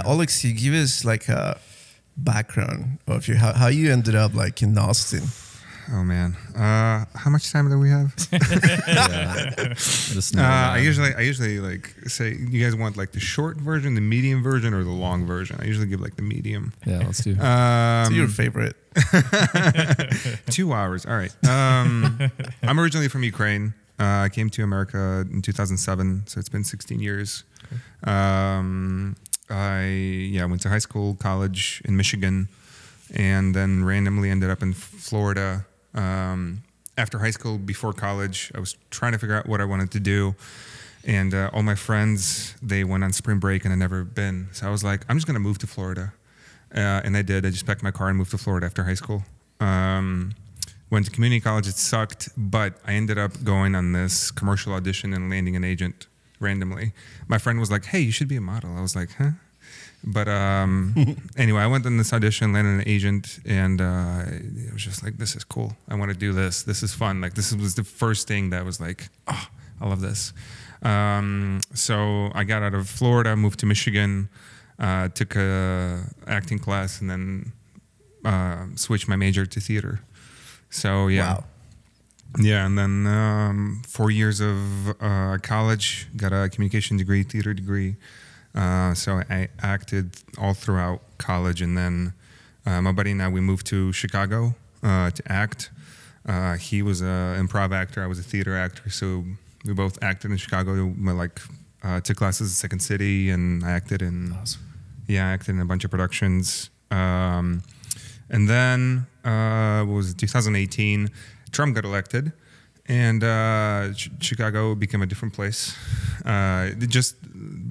Olexiy, give us like a background of you, how you ended up like in Austin. Oh man, how much time do we have? I usually like say, you guys want like the short version, the medium version, or the long version? I usually give like the medium. Yeah, let's do. So your favorite? 2 hours. All right. I'm originally from Ukraine. I came to America in 2007, so it's been 16 years. I went to high school, college in Michigan, and then randomly ended up in Florida. After high school, before college, I was trying to figure out what I wanted to do. And all my friends, they went on spring break and I'd never been. So I was like, I'm just going to move to Florida. And I did. I just packed my car and moved to Florida after high school. Went to community college. It sucked. But I ended up going on this commercial audition and landing an agent randomly. My friend was like, hey, you should be a model. I was like, huh? But anyway, I went on this audition, landed an agent, and it was just like, this is cool. I want to do this. This is fun. Like, this was the first thing that was like, oh, I love this. So I got out of Florida, moved to Michigan, took a acting class, and then switched my major to theater. So, yeah. Wow. Yeah, and then 4 years of college, got a communication degree, theater degree. So I acted all throughout college, and then my buddy and I, we moved to Chicago to act. He was an improv actor, I was a theater actor, so we both acted in Chicago. We took classes at Second City, and I acted in I acted in a bunch of productions. And then was 2018, Trump got elected. And Chicago became a different place, just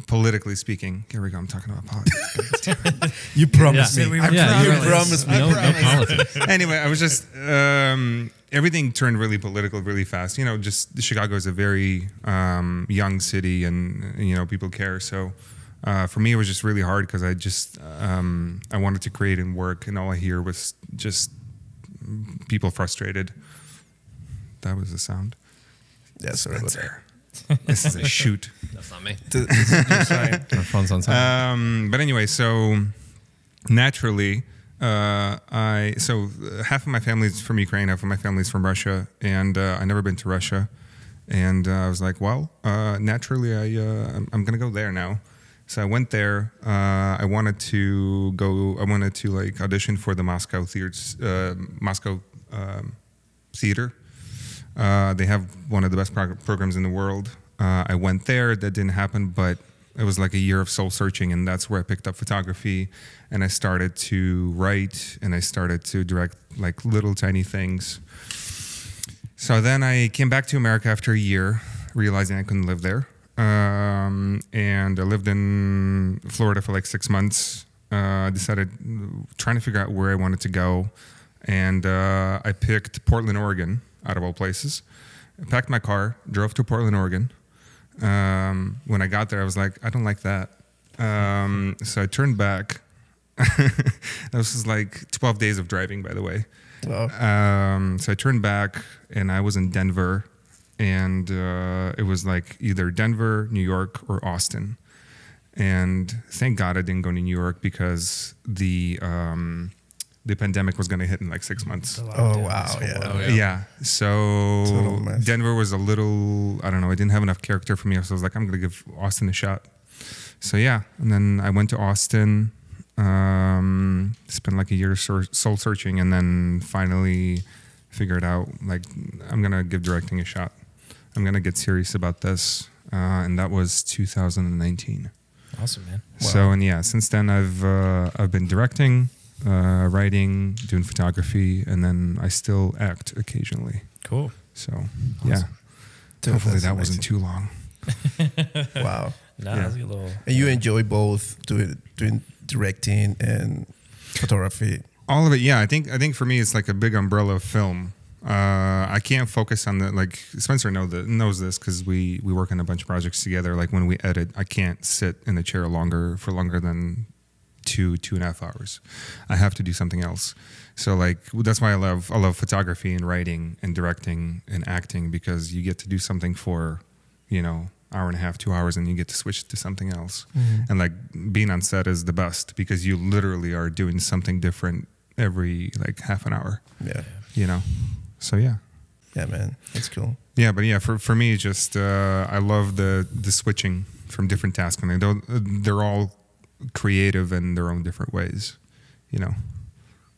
politically speaking. Here we go. I'm talking about politics. You promised me. You promised me. No politics. Anyway, I was just everything turned really political really fast. You know, just Chicago is a very young city, and you know, people care. So for me, it was just really hard because I just I wanted to create and work, and all I hear was just people frustrated. That was the sound. Yeah, sorry about that. This is a shoot. That's not me. This is your sign. Our phone's on time. But anyway, so naturally, half of my family is from Ukraine, half of my family is from Russia, and I've never been to Russia. And I was like, well, naturally, I'm gonna go there now. So I went there. I wanted to like audition for the Moscow theater. They have one of the best programs in the world. I went there. That didn't happen, but it was like a year of soul searching, and that's where I picked up photography, and I started to write, and I started to direct like little tiny things. So then I came back to America after a year, realizing I couldn't live there. And I lived in Florida for like 6 months. Decided, trying to figure out where I wanted to go, and I picked Portland, Oregon, out of all places. I packed my car, drove to Portland, Oregon. When I got there, I was like, I don't like that. So I turned back. That was like 12 days of driving, by the way. Wow. So I turned back, and I was in Denver, and it was like either Denver, New York, or Austin. And thank God I didn't go to New York, because the pandemic was going to hit in like 6 months. Oh, wow. Yeah. Yeah. So Denver was a little, I don't know, it didn't have enough character for me. So I was like, I'm going to give Austin a shot. So yeah. And then I went to Austin, spent like a year soul searching, and then finally figured out like, I'm going to give directing a shot. I'm going to get serious about this. And that was 2019. Awesome, man. Wow. So, and yeah, since then I've been directing, writing, doing photography, and then I still act occasionally. Cool. So, awesome. Yeah. Hopefully that's that amazing. wasn't too long. Wow. No, Yeah. that's a little. And you enjoy both doing directing and photography? All of it, yeah. I think for me it's like a big umbrella of film. I can't focus on the, like, Spencer knows this because we work on a bunch of projects together. Like when we edit, I can't sit in a chair for longer than 2.5 hours. I have to do something else. So like that's why I love photography and writing and directing and acting, because you get to do something for, you know, hour and a half, 2 hours, and you get to switch to something else. And like being on set is the best because you literally are doing something different every like half an hour. Yeah. You know, so yeah. Yeah, man, that's cool. Yeah, but yeah, for me, just I love the switching from different tasks, and they're all creative in their own different ways, you know.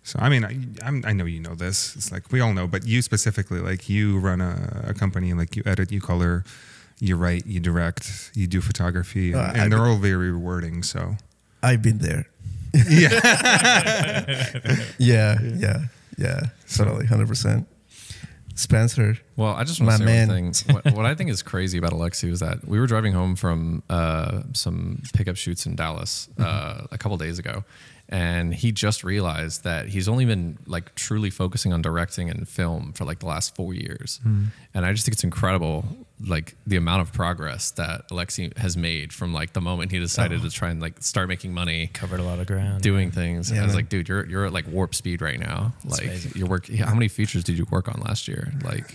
So I mean, I know you know this. It's like we all know, but you specifically, like you run a company, like you edit, you color, you write, you direct, you do photography, and they're all very rewarding. So I've been there. Yeah. Totally, 100%. Spencer. Well, I just want to My say man. one thing. What I think is crazy about Olexiy was that we were driving home from some pickup shoots in Dallas a couple days ago, and he just realized that he's only been like truly focusing on directing and film for like the last 4 years. And I just think it's incredible, like the amount of progress that Olexiy has made from like the moment he decided to try and like start making money, Covered a lot of ground. doing things. Yeah, I was man. like, dude, you're at like warp speed right now. That's Like amazing. your work. How many features did you work on last year? Like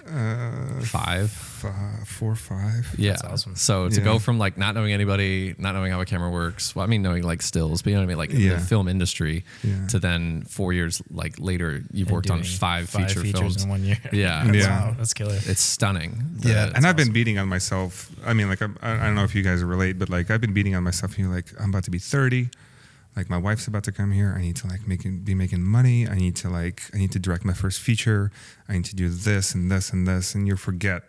5. 4 or 5. Yeah, That's awesome. So to Yeah. go from like not knowing anybody, not knowing how a camera works, well, I mean knowing like stills, but you know what I mean, like Yeah. the film industry, Yeah. to then 4 years like later, you've And worked on doing 5 feature features films in 1 year. Yeah, That's, Yeah. that's killer. it's stunning. Yeah. The- And I've been beating on myself. I mean, like, I don't know if you guys relate, but like, I've been beating on myself. You're like, I'm about to be 30. Like, my wife's about to come here. I need to like be making money. I need to direct my first feature. I need to do this and this and this. And you forget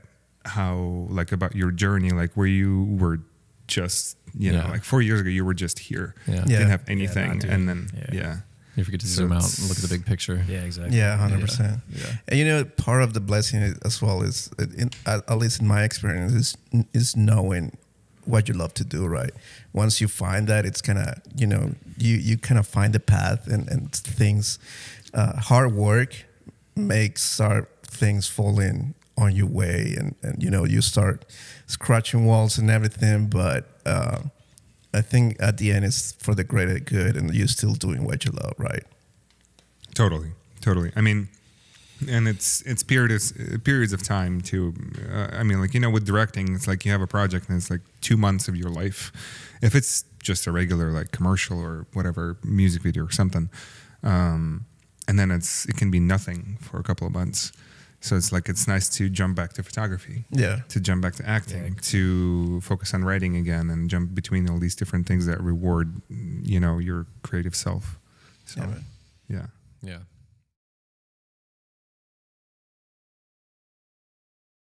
how, like, about your journey, like where you were just, you know, Yeah. like 4 years ago, you were just here. Yeah. Yeah. Didn't have not anything. doing- And then, yeah. yeah. You forget to So zoom out it's- and look at the big picture. Yeah, exactly. Yeah, 100%. Yeah. And you know, part of the blessing as well is, at least in my experience, is knowing what you love to do, right? Once you find that, it's kind of, you know, you kind of find the path and things. Hard work makes things falling on your way, and you know, you start scratching walls and everything, but I think at the end it's for the greater good, and you're still doing what you love, right? Totally. I mean, and it's periods of time too. I mean, like, you know, with directing, it's like you have a project and it's like 2 months of your life. If it's just a regular like commercial or whatever music video or something, and then it can be nothing for a couple of months. So it's like it's nice to jump back to photography. Yeah. To jump back to acting, to focus on writing again, and jump between all these different things that reward, you know, your creative self. So, Yeah, man. yeah. Yeah.